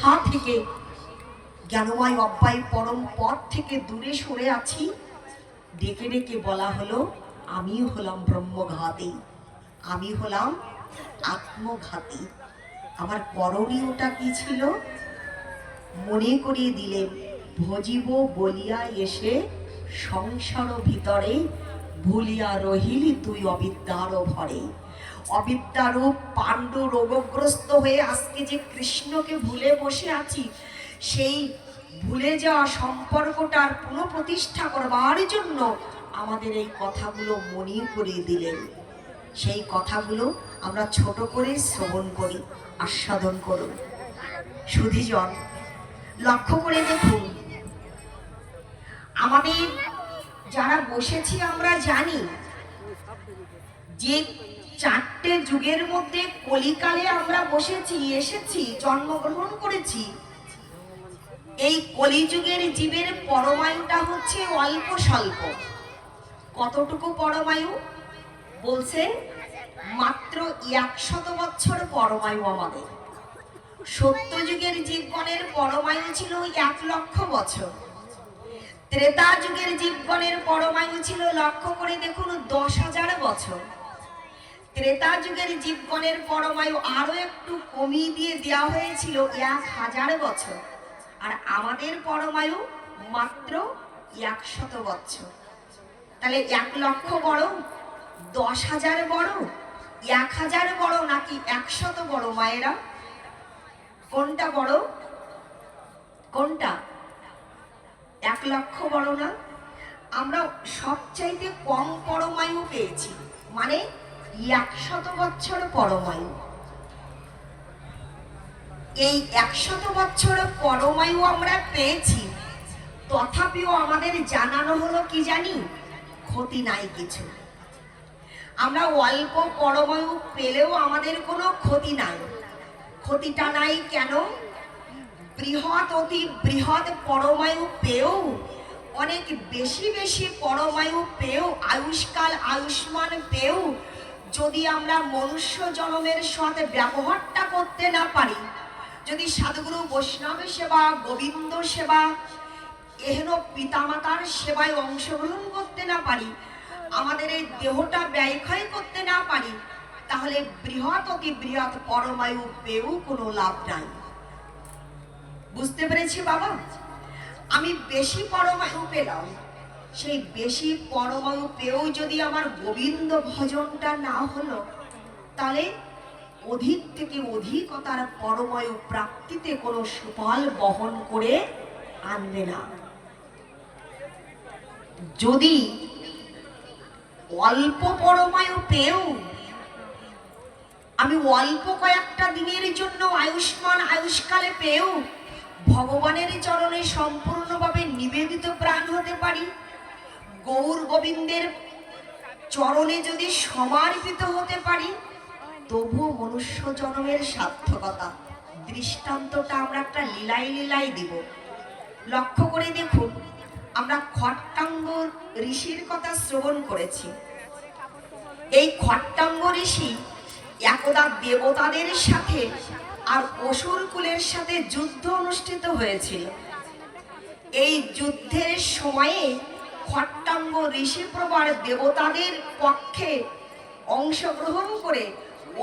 অবস্থা থেকে, জ্ঞানময় অব্যয় পরম পথ থেকে দূরে সরে আছি, ডেকে ডেকে বলা হলো আমি হলাম ব্রহ্মঘাতী, আমি হলাম আত্মঘাতী। আমার করণীয়টা কি ছিল? মনে করিয়ে দিলেন, ভজিব বলিয়া এসে সংসার ভিতরে, ভুলিয়া রহিলি তুই অবিদ্যার ভরে। অবিদ্যারূপ পাণ্ডু রোগগ্রস্ত হয়ে আজকে যে কৃষ্ণকে ভুলে বসে আছি, সেই ভুলে যাওয়া সম্পর্কটার পুনঃপ্রতিষ্ঠা করবার জন্য আমাদের এই কথাগুলো মনে করিয়ে দিলেন। সেই কথাগুলো আমরা ছোট করে শ্রবণ করি, আস্বাদন করুন। সুধীজন, লক্ষ্য করে দেখুন, আমাদের যারা বসেছি আমরা জানি যে চারটে যুগের মধ্যে কলিকালে আমরা বসেছি, এসেছি, জন্মগ্রহণ করেছি। এই কলিযুগের জীবের পরমায়ুটা হচ্ছে অল্প স্বল্প। কতটুকু পরমায়ু বলছেন? মাত্র 100 বছর পরমায়ু আমাদের। সত্যযুগের জীবগণের পরমায়ু ছিল 1 লক্ষ বছর। ত্রেতা যুগের জীবগণের পরমায়ু ছিল, লক্ষ্য করে দেখুন, 10,000 বছর। ত্রেতা যুগের জীবগণের পরমায়ু আরো একটু কমিয়ে দিয়ে দেওয়া হয়েছিল 1000 বছর। আর আমাদের পরমায়ু মাত্র 100 বছর। তাহলে 1 লক্ষ বড়, 10,000 বড়, 1000 বড় নাকি 100 বড়? মায়েরা, কোনটা বড়? কোনটা? 1 লক্ষ বড় না? আমরা সবচাইতে কম পরমায়ু পেয়েছি, মানে 100 বছর পরমায়ু। এই 100 বছর পরমায়ু আমরা পেয়েছি, তথাপিও আমাদের জানানো হলো কি জানি? ক্ষতি নাই কিছু। আমরা অল্প পরমায়ু পেলেও আমাদের কোনো ক্ষতি নাই। ক্ষতিটা নাই কেন? বৃহৎ অতি বৃহৎ পরমায়ু পেয়েও, অনেক বেশি বেশি পরমায়ু পেয়েও, আয়ুষ্কাল আয়ুষ্মান পেয়েও যদি আমরা মনুষ্য জন্মের সাথে ব্যবহারটা করতে না পারি, যদি সাধুগুরু বৈষ্ণব সেবা, গোবিন্দ সেবা, এহেন পিতামাতার সেবায় অংশগ্রহণ করতে না পারি, আমাদের এই দেহটা ব্যয়ক্ষয় করতে না পারি, তাহলে বৃহৎ অতি বৃহৎ পরমায়ু পেয়েও কোনো লাভ নাই। বুঝতে পেরেছি বাবা? আমি বেশি পরমায়ু পেলাম, সেই বেশি পরমায়ু পেয়েও যদি আমার গোবিন্দ ভজনটা না হলো, তাহলে অধিক থেকে অধিকতার পরমায়ু প্রাপ্তিতে কোনো সুফল বহন করে আনবে না। যদি অল্প পরমায়ু পেয়েও আমি অল্প কয়েকটা দিনের জন্য আয়ুষ্মান আয়ুষ্কালে পেয়েও ভগবানের চরণে সম্পূর্ণভাবে নিবেদিত প্রাণ হতে পারি, গৌর গোবিন্দের চরণে যদি সমর্পিত হতে পারি, তবুও মনুষ্য জন্মের সার্থকতা। দৃষ্টান্তটা আমরা একটা লীলাই লীলাই দিব। লক্ষ্য করে দেখুন, আমরা খট্টাঙ্গ ঋষির কথা শ্রবণ করেছি। এই খট্টাঙ্গ ঋষি একদা দেবতাদের সাথে আর অসুর কুলের সাথে যুদ্ধ অনুষ্ঠিত হয়েছিল। এই যুদ্ধের সময়ে খট্টাঙ্গ ঋষি প্রবার দেবতাদের পক্ষে অংশগ্রহণ করে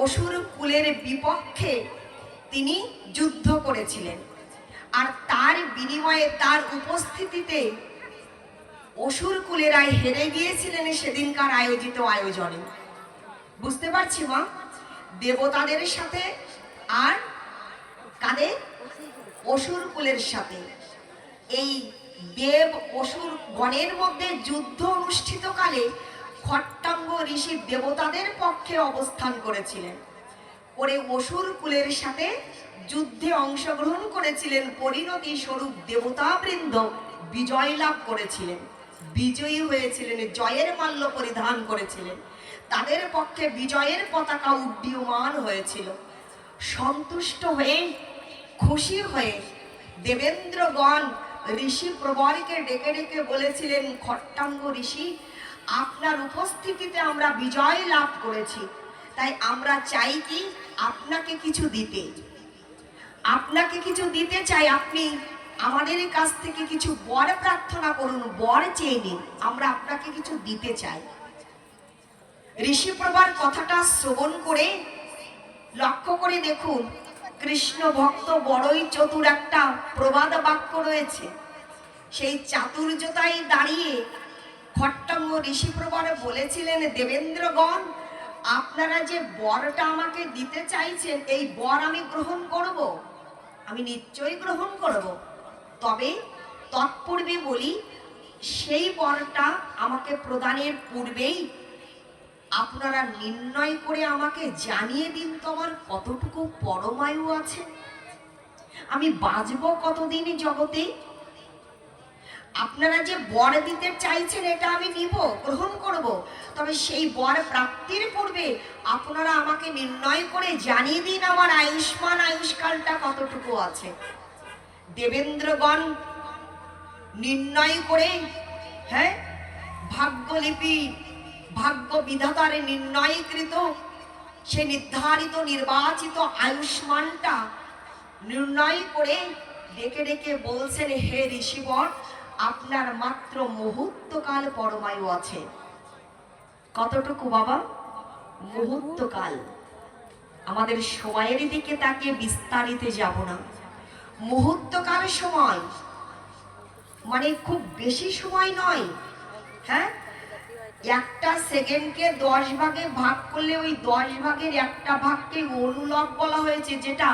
অসুর কুলের বিপক্ষে তিনি যুদ্ধ করেছিলেন। আর তার বিনিময়ে, তার উপস্থিতিতে অসুর কুলেরা হেরে গিয়েছিলেন সেদিনকার আয়োজিত আয়োজনে। বুঝতে পারছি মা? দেবতাদের সাথে আর কাদের? অসুর কুলের সাথে। এই দেব অসুর গণের মধ্যে যুদ্ধ অনুষ্ঠিত কালে খট্টাঙ্গ ঋষি দেবতাদের পক্ষে অবস্থান করেছিলেন, করে অসুর কুলের সাথে যুদ্ধে অংশগ্রহণ করেছিলেন। পরিণতি স্বরূপ দেবতাবৃন্দ বিজয় লাভ করেছিলেন, বিজয়ী হয়েছিলেন, জয়ের মাল্য পরিধান করেছিলেন। তাদের পক্ষে বিজয়ের পতাকা উড্ডীয়মান হয়েছিল। সন্তুষ্ট হয়ে, খুশি হয়ে দেবেন্দ্রগণ ঋষি প্রবরকে ডেকে ডেকে বলেছিলেন, খট্টাঙ্গ ঋষি, আপনার উপস্থিতিতে আমরা বিজয় লাভ করেছি, তাই আমরা চাই কি আপনাকে কিছু দিতে। আপনাকে কিছু দিতে চাই, আপনি আমাদের কাছ থেকে কিছু বর প্রার্থনা করুন, বর চেয়ে নিন, আমরা আপনাকে কিছু দিতে চাই। ঋষিপ্রভার কথাটা শ্রবণ করে লক্ষ্য করে দেখুন, কৃষ্ণ ভক্ত বড়ই চতুর, একটা প্রবাদ বাক্য রয়েছে, সেই চাতুর্যতায় দাঁড়িয়ে খট্টাঙ্গ ঋষিপ্রভার বলেছিলেন, দেবেন্দ্রগণ, আপনারা যে বরটা আমাকে দিতে চাইছেন, এই বর আমি গ্রহণ করব, আমি নিশ্চয়ই গ্রহণ করব। তবে তৎপূর্বে বলি, সেই বরটা আমাকে প্রদানের পূর্বেই আপনারা নির্ণয় করে আমাকে জানিয়ে দিন তো আমার কতটুকু পরমায়ু আছে, আমি বাঁচবো কতদিন জগতে। আপনারা যে বর দিতে চাইছেন এটা আমি নিব, গ্রহণ করব, তবে সেই বর প্রাপ্তির পূর্বে আপনারা আমাকে নির্ণয় করে জানিয়ে দিন আমার আয়ুষ্মান আয়ুষ্কালটা কতটুকু আছে। দেবেন্দ্রগণ নির্ণয় করে, হ্যাঁ, ভাগ্যলিপি ভাগ্য বিধাতারে নির্ণয়কৃত সে নির্ধারিত নির্বাচিত আয়ুষ্মানটা নির্ণয় করে ডেকে ডেকে বলছেন, হে ঋষিবর, আপনার মাত্র মুহূর্তকাল পরমায়ু আছে। কতটুকু বাবা? মুহূর্তকাল। আমাদের সময়ের দিকে তাকে বিস্তারিত যাব না, মুহূর্তকাল সময় মানে খুব বেশি সময় নয়। হ্যাঁ, একটা সেকেন্ডকে 10 ভাগে ভাগ করলে ওই 10 ভাগের একটা ভাগকে অনুলব বলা হয়েছে, যেটা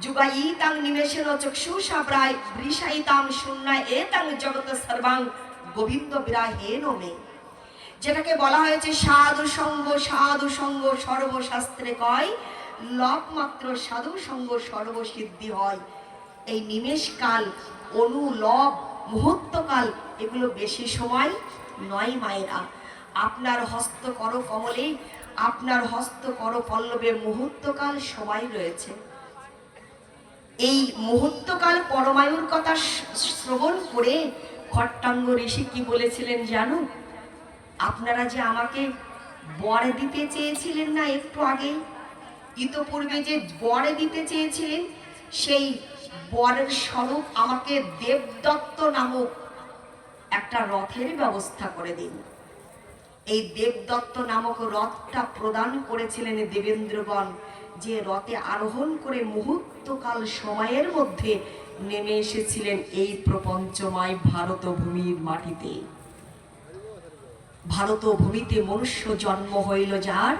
যুগায়িতাং নিমেষেন চক্ষুষাব্রায় বৃষায়িতাং শূন্যায় এতাং জগৎ সর্বাং গোবিন্দ বিরাহেন মে, যেটাকে বলা হয়েছে সাধু সঙ্গ সর্বশাস্ত্রে কয়, লব মাত্র সাধু সঙ্গ সর্বসিদ্ধি হয়। এই নিমেষকাল, অনুলব, মুহূর্তকাল, এগুলো বেশি সময় নয় মায়েরা। আপনার হস্ত কর কমলে, আপনার হস্ত কর পল্লবে মুহূর্তকাল সময় রয়েছে। এই মুহূর্তকাল পরমায়ুর কথা শ্রবণ করে খট্টাঙ্গ ঋষি কি বলেছিলেন জানো? আপনারা যে আমাকে বর দিতে চেয়েছিলেন না একটু আগে, ইতপূর্বে যে বর দিতে চেয়েছিলেন, সেই বরের স্বরূপ আমাকে দেবদত্ত নামক একটা রথের ব্যবস্থা করে দিন। এই দেবদত্ত নামক রথটা প্রদান করেছিলেন দেবেন্দ্রগণ, যে রথে আরোহণ করে মুহূর্তকাল সময়ের মধ্যে নেমে এসেছিলেন এই প্রপঞ্চময় ভারত ভূমির মাটিতে। ভারত ভূমিতে মনুষ্য জন্ম হইল যার,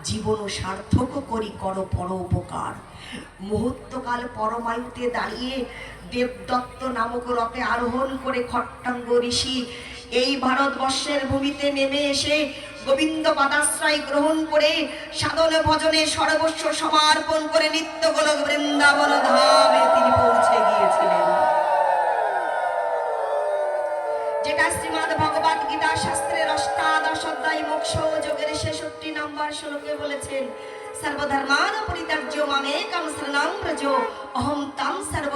জীবন সার্থক করি কর পর উপকার। মুহূর্তকাল পরমায়ুতে দাঁড়িয়ে দেবদত্ত নামক রথে আরোহণ করে খট্টাঙ্গ ঋষি এই ভারতবর্ষের ভূমিতে নেমে এসে গোবিন্দ পাদাশ্রয় গ্রহণ করে সাধন ভজনে সর্বস্ব সমর্পণ করে নিত্য গোলক বৃন্দাবন ধামে তিনি পৌঁছে গিয়েছিলেন। যেটা শ্রীমদ্ ভগবত গীতা শাস্ত্রের অষ্টাদশ অধ্যায় মোক্ষ যোগের ৬৬ নম্বর শ্লোকে বলেছেন, সর্বধর্মান পরিত্যাজ্য মামেকং শরণং ব্রজ অহং তং সর্ব